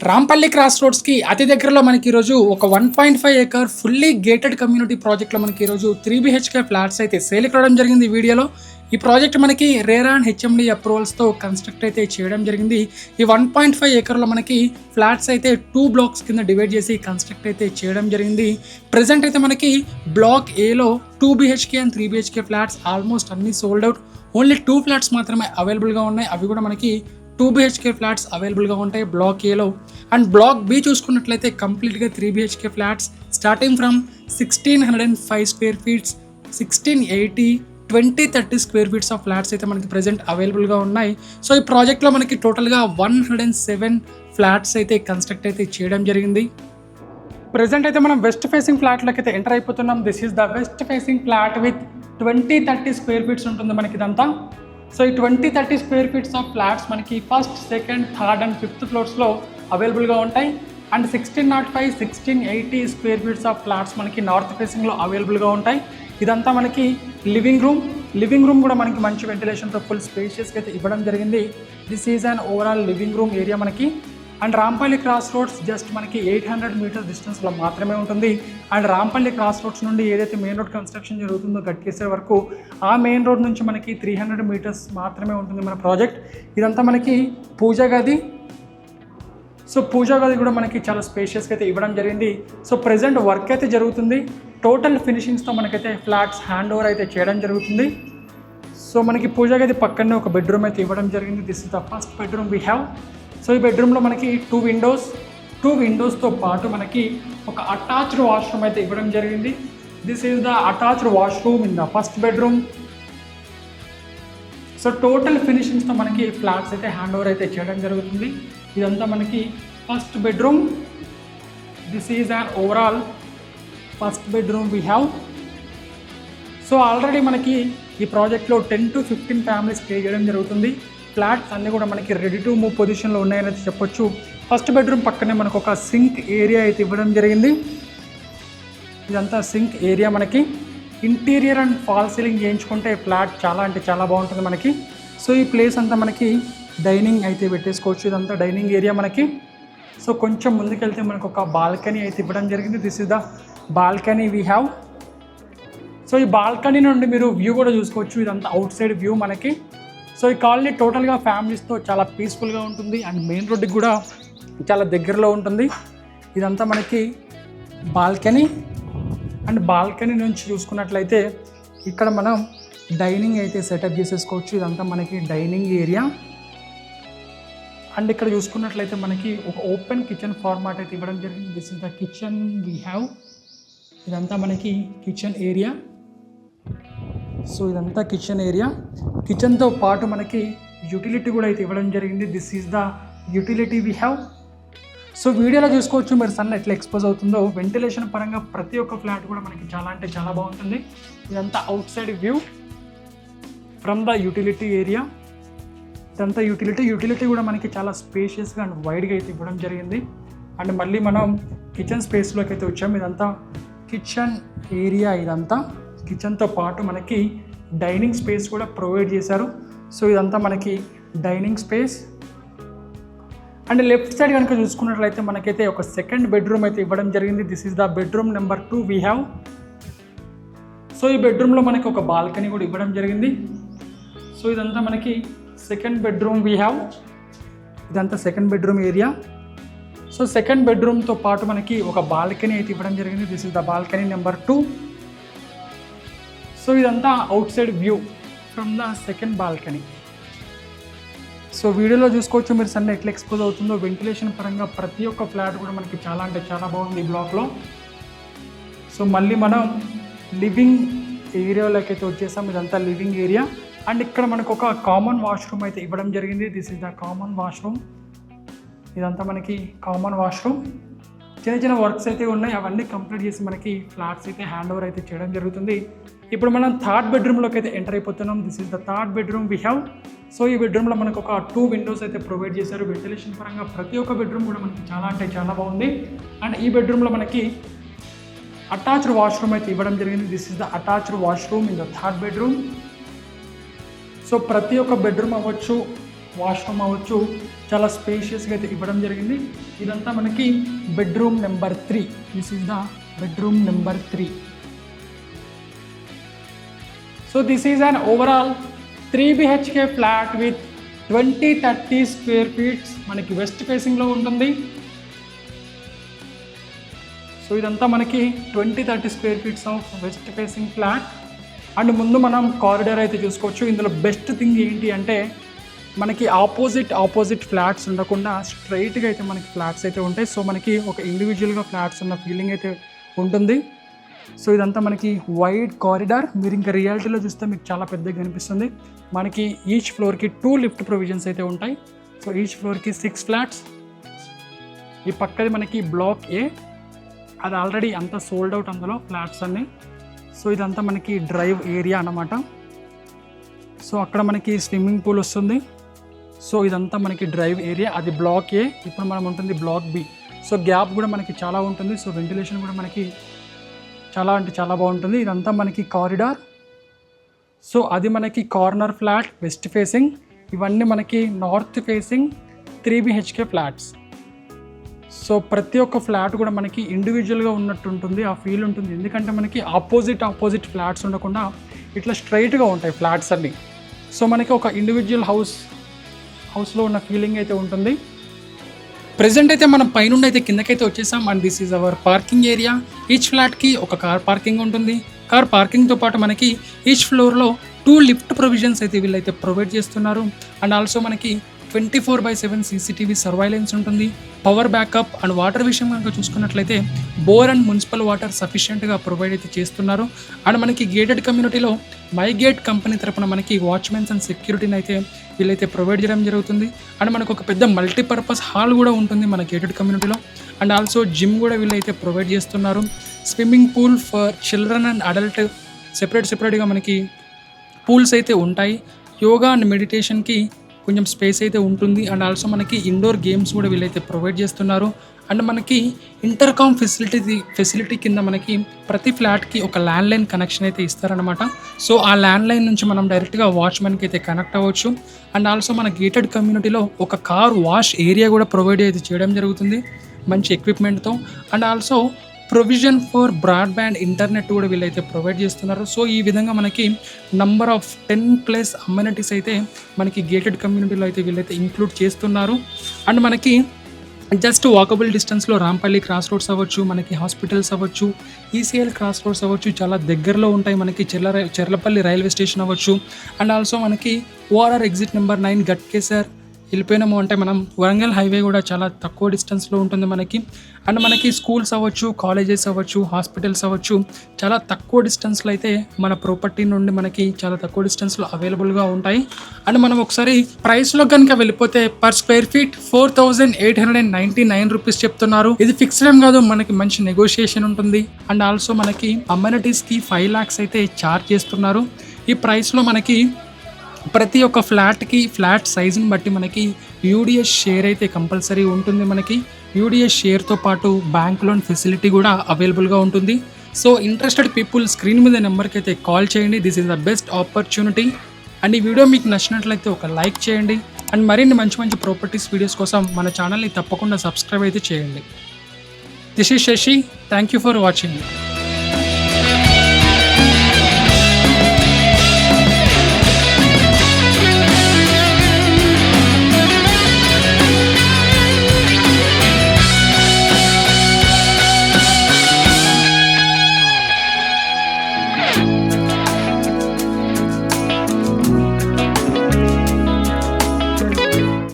Rampalli cross రోడ్స్‌కి అతి దగ్గరలో మనకి ఈరోజు ఒక 1.5 ఎకర్ ఫుల్లీ గేటెడ్ కమ్యూనిటీ ప్రాజెక్ట్‌లో మనకి ఈరోజు 3 బీహెచ్‌కే ఫ్లాట్స్ అయితే సేల్‌కి రావడం జరిగింది ఈ వీడియోలో. ఈ ప్రాజెక్ట్ మనకి రేరా అండ్ హెచ్ఎండీ అప్రూవల్స్‌తో కన్‌స్ట్రక్ట్ అయితే చేయడం జరిగింది. ఈ 1.5 ఎకర్‌లో మనకి ఫ్లాట్స్ అయితే 2 బ్లాక్స్ కింద డివైడ్ చేసి కన్‌స్ట్రక్ట్ అయితే చేయడం జరిగింది. ప్రెజెంట్ అయితే మనకి బ్లాక్ ఏలో 2 BHK and 3 BHK flats almost అన్నీ సోల్డ్ అవుట్. ఓన్లీ 2 ఫ్లాట్స్ మాత్రమే అవైలబుల్‌గా ఉన్నాయి. అవి కూడా మనకి 2 బీహెచ్‌కే ఫ్లాట్స్ అవైలబుల్‌గా ఉంటాయి బ్లాక్ ఏలో. అండ్ బ్లాక్ బి చూసుకున్నట్లయితే కంప్లీట్‌గా 3 BHK flats starting from 1605 square feets, 1680, 2030 square feets of flats అయితే మనకి ప్రెజెంట్ అవైలబుల్‌గా ఉన్నాయి. సో ఈ ప్రాజెక్ట్లో మనకి టోటల్‌గా 107 ఫ్లాట్స్ అయితే కన్స్ట్రక్ట్ అయితే చేయడం జరిగింది. ప్రెజెంట్ అయితే మనం వెస్ట్ ఫేసింగ్ ఫ్లాట్లోకి అయితే ఎంటర్ అయిపోతున్నాం. This is the west facing flat with 2030 square feets ఉంటుంది మనకి ఇదంతా. సో ఈ 2030 స్క్వేర్ ఫీట్స్ ఆఫ్ ఫ్లాట్స్ మనకి first, second, third and fifth ఫ్లోర్స్లో అవైలబుల్గా ఉంటాయి. And 1605, 1680 square feets of flats మనకి నార్త్ ఫేసింగ్లో అవైలబుల్గా ఉంటాయి. ఇదంతా మనకి లివింగ్ రూమ్ కూడా మనకి మంచి వెంటిలేషన్తో ఫుల్ స్పేషియస్గా అయితే ఇవ్వడం జరిగింది. This is an overall living room area మనకి. And Rampally cross roads just మనకి 800 మీటర్స్ డిస్టెన్స్లో మాత్రమే ఉంటుంది. అండ్ రాంపల్లి క్రాస్ రోడ్స్ నుండి ఏదైతే మెయిన్ రోడ్ కన్స్ట్రక్షన్ జరుగుతుందో గట్కేసర్ వరకు, ఆ మెయిన్ రోడ్ నుంచి మనకి 300 మీటర్స్ మాత్రమే ఉంటుంది మన ప్రాజెక్ట్. ఇదంతా మనకి పూజా గది. సో పూజా గది కూడా మనకి చాలా స్పేషియస్గా అయితే ఇవ్వడం జరిగింది. సో ప్రెజెంట్ వర్క్ అయితే జరుగుతుంది. టోటల్ ఫినిషింగ్స్తో మనకైతే ఫ్లాట్స్ హ్యాండ్ ఓవర్ అయితే చేయడం జరుగుతుంది. సో మనకి పూజా గది పక్కనే ఒక బెడ్రూమ్ అయితే ఇవ్వడం జరిగింది. This is the first bedroom we have. So ఈ బెడ్రూమ్లో మనకి 2 విండోస్తో పాటు మనకి ఒక అటాచ్డ్ వాష్రూమ్ అయితే ఇవ్వడం జరిగింది. This is the attached washroom in the first bedroom. So total ఫినిషింగ్స్తో మనకి ఫ్లాట్స్ అయితే హ్యాండ్ ఓవర్ అయితే చేయడం జరుగుతుంది. ఇదంతా మనకి first bedroom. This is an overall first bedroom we have. So already మనకి ఈ ప్రాజెక్ట్లో 10 to 15 ఫ్యామిలీస్ స్టే చేయడం జరుగుతుంది. ఫ్లాట్స్ అన్నీ కూడా మనకి రెడీ టు మూవ్ పొజిషన్లో ఉన్నాయని అయితే చెప్పొచ్చు. ఫస్ట్ బెడ్రూమ్ పక్కనే మనకు ఒక సింక్ ఏరియా అయితే ఇవ్వడం జరిగింది. ఇదంతా సింక్ ఏరియా మనకి. ఇంటీరియర్ అండ్ ఫాల్ సీలింగ్ చేయించుకుంటే ఫ్లాట్ చాలా అంటే చాలా బాగుంటుంది మనకి. సో ఈ ప్లేస్ అంతా మనకి డైనింగ్ అయితే పెట్టేసుకోవచ్చు. ఇదంతా డైనింగ్ ఏరియా మనకి. సో కొంచెం ముందుకెళ్తే మనకు ఒక బాల్కనీ అయితే ఇవ్వడం జరిగింది. This is the balcony we have. So ఈ బాల్కనీ నుండి మీరు వ్యూ కూడా చూసుకోవచ్చు. ఇదంతా అవుట్ సైడ్ వ్యూ మనకి. సో ఈ కాలనీ టోటల్గా ఫ్యామిలీస్తో చాలా పీస్ఫుల్గా ఉంటుంది అండ్ మెయిన్ రోడ్డుకి కూడా చాలా దగ్గరలో ఉంటుంది. ఇదంతా మనకి బాల్కనీ. అండ్ బాల్కనీ నుంచి చూసుకున్నట్లయితే ఇక్కడ మనం డైనింగ్ అయితే సెటప్ చేసేసుకోవచ్చు. ఇదంతా మనకి డైనింగ్ ఏరియా. అండ్ ఇక్కడ చూసుకున్నట్లయితే మనకి ఒక ఓపెన్ కిచెన్ ఫార్మాట్ అయితే ఇవ్వడం జరిగింది. This is the kitchen we have. ఇదంతా మనకి కిచెన్ ఏరియా. సో ఇదంతా కిచెన్ ఏరియా. కిచెన్తో పాటు మనకి యూటిలిటీ కూడా అయితే ఇవ్వడం జరిగింది. This is the utility we have. So వీడియోలో చూసుకోవచ్చు మీరు సన్ ఎట్లా ఎక్స్పోజ్ అవుతుందో. వెంటిలేషన్ పరంగా ప్రతి ఒక్క ఫ్లాట్ కూడా మనకి చాలా అంటే చాలా బాగుంటుంది. ఇదంతా outside view from the utility area. ఇదంతా యూటిలిటీ కూడా మనకి చాలా స్పేషియస్గా అండ్ వైడ్గా అయితే ఇవ్వడం జరిగింది. అండ్ మళ్ళీ మనం కిచెన్ స్పేస్లోకి అయితే వచ్చాము. ఇదంతా కిచెన్ ఏరియా. ఇదంతా కిచెన్తో పాటు మనకి డైనింగ్ స్పేస్ కూడా ప్రొవైడ్ చేశారు. సో ఇదంతా మనకి dining space. And left side కనుక చూసుకున్నట్లయితే మనకైతే ఒక సెకండ్ బెడ్రూమ్ అయితే ఇవ్వడం జరిగింది. This is the bedroom number 2 we have. So ఈ బెడ్రూమ్లో మనకి ఒక బాల్కనీ కూడా ఇవ్వడం జరిగింది. సో ఇదంతా మనకి సెకండ్ బెడ్రూమ్ వీ హ్యావ్. ఇదంతా second bedroom area. So second బెడ్రూమ్తో పాటు మనకి ఒక బాల్కనీ అయితే ఇవ్వడం జరిగింది. This is the balcony number 2. So ఇదంతా outside view from the second balcony. So వీడియోలో చూసుకోవచ్చు మీరు సన్ ఎట్లా ఎక్స్పోజ్ అవుతుందో. వెంటిలేషన్ పరంగా ప్రతి ఒక్క ఫ్లాట్ కూడా మనకి చాలా అంటే చాలా బాగుంది ఈ బ్లాక్లో. సో మళ్ళీ మనం లివింగ్ ఏరియాలోకి అయితే వచ్చేసాం. ఇదంతా లివింగ్ ఏరియా. అండ్ ఇక్కడ మనకు ఒక కామన్ వాష్రూమ్ అయితే ఇవ్వడం జరిగింది. This is the common washroom. ఇదంతా మనకి కామన్ వాష్రూమ్. చిన్న వర్క్స్ అయితే ఉన్నాయి. అవన్నీ కంప్లీట్ చేసి మనకి ఫ్లాట్స్ అయితే హ్యాండ్ ఓవర్ అయితే చేయడం జరుగుతుంది. ఇప్పుడు మనం థర్డ్ బెడ్రూమ్లోకి అయితే ఎంటర్ అయిపోతున్నాం. This is the third bedroom we have. So ఈ బెడ్రూమ్లో మనకు ఒక 2 విండోస్ అయితే ప్రొవైడ్ చేశారు. వెంటిలేషన్ పరంగా ప్రతి ఒక్క బెడ్రూమ్ కూడా మనకి చాలా అంటే చాలా బాగుంది. అండ్ ఈ బెడ్రూమ్లో మనకి అటాచ్డ్ వాష్రూమ్ అయితే ఇవ్వడం జరిగింది. This is the attached washroom in the third bedroom. So ప్రతి ఒక్క బెడ్రూమ్ అవ్వచ్చు, వాష్రూమ్ అవ్వచ్చు, చాలా స్పేషియస్గా అయితే ఇవ్వడం జరిగింది. ఇదంతా మనకి bedroom number 3. This is the bedroom number 3. So this is an overall 3 BHK flat with 20-30 square feets. మనకి వెస్ట్ ఫేసింగ్లో ఉంటుంది. సో ఇదంతా మనకి 20-30 square feets of west facing flat. And ముందు మనం కారిడార్ అయితే చూసుకోవచ్చు. ఇందులో బెస్ట్ థింగ్ ఏంటి అంటే మనకి ఆపోజిట్ ఫ్లాట్స్ ఉండకుండా స్ట్రైట్గా అయితే మనకి ఫ్లాట్స్ అయితే ఉంటాయి. సో మనకి ఒక ఇండివిజువల్గా ఫ్లాట్స్ ఉన్న ఫీలింగ్ అయితే ఉంటుంది. సో ఇదంతా మనకి వైడ్ కారిడార్. మీరు ఇంకా రియాలిటీలో చూస్తే మీకు చాలా పెద్దగా కనిపిస్తుంది. మనకి ఈచ్ ఫ్లోర్కి 2 లిఫ్ట్ ప్రొవిజన్స్ అయితే ఉంటాయి. సో ఈచ్ ఫ్లోర్కి 6 ఫ్లాట్స్. ఈ పక్కది మనకి బ్లాక్ ఏ, అది ఆల్రెడీ అంతా సోల్డ్ అవుట్ అందులో ఫ్లాట్స్ అన్నీ. సో ఇదంతా మనకి డ్రైవ్ ఏరియా అన్నమాట. సో అక్కడ మనకి స్విమ్మింగ్ పూల్ వస్తుంది. సో ఇదంతా మనకి డ్రైవ్ ఏరియా, అది బ్లాక్ ఏ. ఇప్పుడు మనం ఉంటుంది బ్లాక్ బి. సో గ్యాప్ కూడా మనకి చాలా ఉంటుంది. సో వెంటిలేషన్ కూడా మనకి చాలా అంటే చాలా బాగుంటుంది. ఇదంతా మనకి కారిడార్. సో అది మనకి కార్నర్ ఫ్లాట్ వెస్ట్ ఫేసింగ్. ఇవన్నీ మనకి north facing 3 BHK flats. So ప్రతి ఒక్క ఫ్లాట్ కూడా మనకి ఇండివిజువల్గా ఉన్నట్టు ఉంటుంది, ఆ ఫీల్ ఉంటుంది. ఎందుకంటే మనకి ఆపోజిట్ ఫ్లాట్స్ ఉండకుండా ఇట్లా స్ట్రైట్గా ఉంటాయి ఫ్లాట్స్ అన్నీ. సో మనకి ఒక ఇండివిజువల్ హౌస్లో ఉన్న ఫీలింగ్ అయితే ఉంటుంది. ప్రెజెంట్ అయితే మనం పైనుండి అయితే కిందకైతే వచ్చేసాం. And this is our parking area. Each ఫ్లాట్కి ఒక కార్ పార్కింగ్ ఉంటుంది. కార్ పార్కింగ్తో పాటు మనకి ఈచ్ ఫ్లోర్లో 2 లిఫ్ట్ ప్రొవిజన్స్ అయితే వీళ్ళైతే ప్రొవైడ్ చేస్తున్నారు. అండ్ ఆల్సో మనకి 24/7 CCTV సర్వైలెన్స్ ఉంటుంది. పవర్ బ్యాకప్ అండ్ వాటర్ విషయం కనుక చూసుకున్నట్లయితే బోర్ అండ్ మున్సిపల్ వాటర్ సఫిషియెంట్గా ప్రొవైడ్ అయితే చేస్తున్నారు. అండ్ మనకి గేటెడ్ కమ్యూనిటీలో మైగేట్ కంపెనీ తరపున మనకి వాచ్మెన్స్ అండ్ సెక్యూరిటీని అయితే వీళ్ళైతే ప్రొవైడ్ చేయడం జరుగుతుంది. అండ్ మనకు ఒక పెద్ద మల్టీపర్పస్ హాల్ కూడా ఉంటుంది మన గేటెడ్ కమ్యూనిటీలో. అండ్ ఆల్సో జిమ్ కూడా వీళ్ళైతే ప్రొవైడ్ చేస్తున్నారు. Swimming pool for children and adult సెపరేట్గా మనకి పూల్స్ అయితే ఉంటాయి. యోగా అండ్ మెడిటేషన్కి కొంచెం స్పేస్ అయితే ఉంటుంది. అండ్ ఆల్సో మనకి ఇండోర్ గేమ్స్ కూడా వీళ్ళైతే ప్రొవైడ్ చేస్తున్నారు. అండ్ మనకి ఇంటర్కామ్ ఫెసిలిటీ కింద మనకి ప్రతి ఫ్లాట్కి ఒక ల్యాండ్లైన్ కనెక్షన్ అయితే ఇస్తారనమాట. సో ఆ ల్యాండ్లైన్ నుంచి మనం డైరెక్ట్గా వాచ్మెన్కి అయితే కనెక్ట్ అవ్వచ్చు. అండ్ ఆల్సో మన గేటెడ్ కమ్యూనిటీలో ఒక కార్ వాష్ ఏరియా కూడా ప్రొవైడ్ అయితే చేయడం జరుగుతుంది మంచి ఎక్విప్మెంట్తో. And also provision for broadband internet కూడా వీళ్ళైతే ప్రొవైడ్ చేస్తున్నారు. సో ఈ విధంగా మనకి నంబర్ ఆఫ్ 10+ అమ్యూనిటీస్ అయితే మనకి గేటెడ్ కమ్యూనిటీలో అయితే వీళ్ళైతే ఇంక్లూడ్ చేస్తున్నారు. అండ్ మనకి జస్ట్ వాకబుల్ డిస్టెన్స్లో రాంపల్లి క్రాస్ రోడ్స్ అవ్వచ్చు, మనకి హాస్పిటల్స్ అవ్వచ్చు, ECL క్రాస్ రోడ్స్ అవ్వచ్చు, చాలా దగ్గరలో ఉంటాయి. మనకి చెర్లపల్లి రైల్వే స్టేషన్ అవ్వచ్చు. అండ్ ఆల్సో మనకి ORR ఎగ్జిట్ నెంబర్ 9 గట్కేసర్ వెళ్ళిపోయినాము అంటే మనం వరంగల్ హైవే కూడా చాలా తక్కువ డిస్టెన్స్లో ఉంటుంది మనకి. అండ్ మనకి స్కూల్స్ అవ్వచ్చు, కాలేజెస్ అవ్వచ్చు, హాస్పిటల్స్ అవ్వచ్చు, చాలా తక్కువ డిస్టెన్స్లో అయితే మన ప్రాపర్టీ నుండి మనకి చాలా తక్కువ డిస్టెన్స్లో అవైలబుల్గా ఉంటాయి. అండ్ మనం ఒకసారి ప్రైస్లో కనుక వెళ్ళిపోతే పర్ స్క్వేర్ ఫీట్ 4,899 రూపీస్ చెప్తున్నారు. ఇది ఫిక్స్డ్ ఏం కాదు, మనకి మంచి నెగోషియేషన్ ఉంటుంది. అండ్ ఆల్సో మనకి అమ్యూనిటీస్కి 5 lakhs అయితే ఛార్జ్ చేస్తున్నారు. ఈ ప్రైస్లో మనకి ప్రతి ఒక్క ఫ్లాట్కి ఫ్లాట్ సైజుని బట్టి మనకి UDS షేర్ అయితే కంపల్సరీ ఉంటుంది. మనకి UDS షేర్తో పాటు బ్యాంక్ లోన్ ఫెసిలిటీ కూడా అవైలబుల్గా ఉంటుంది. సో ఇంట్రెస్టెడ్ పీపుల్ స్క్రీన్ మీద నెంబర్కి అయితే కాల్ చేయండి. This is the best opportunity. And ఈ వీడియో మీకు నచ్చినట్లయితే ఒక లైక్ చేయండి. అండ్ మరిన్ని మంచి ప్రాపర్టీస్ వీడియోస్ కోసం మన ఛానల్ని తప్పకుండా సబ్స్క్రైబ్ అయితే చేయండి. This is Shashi. Thank you for watching.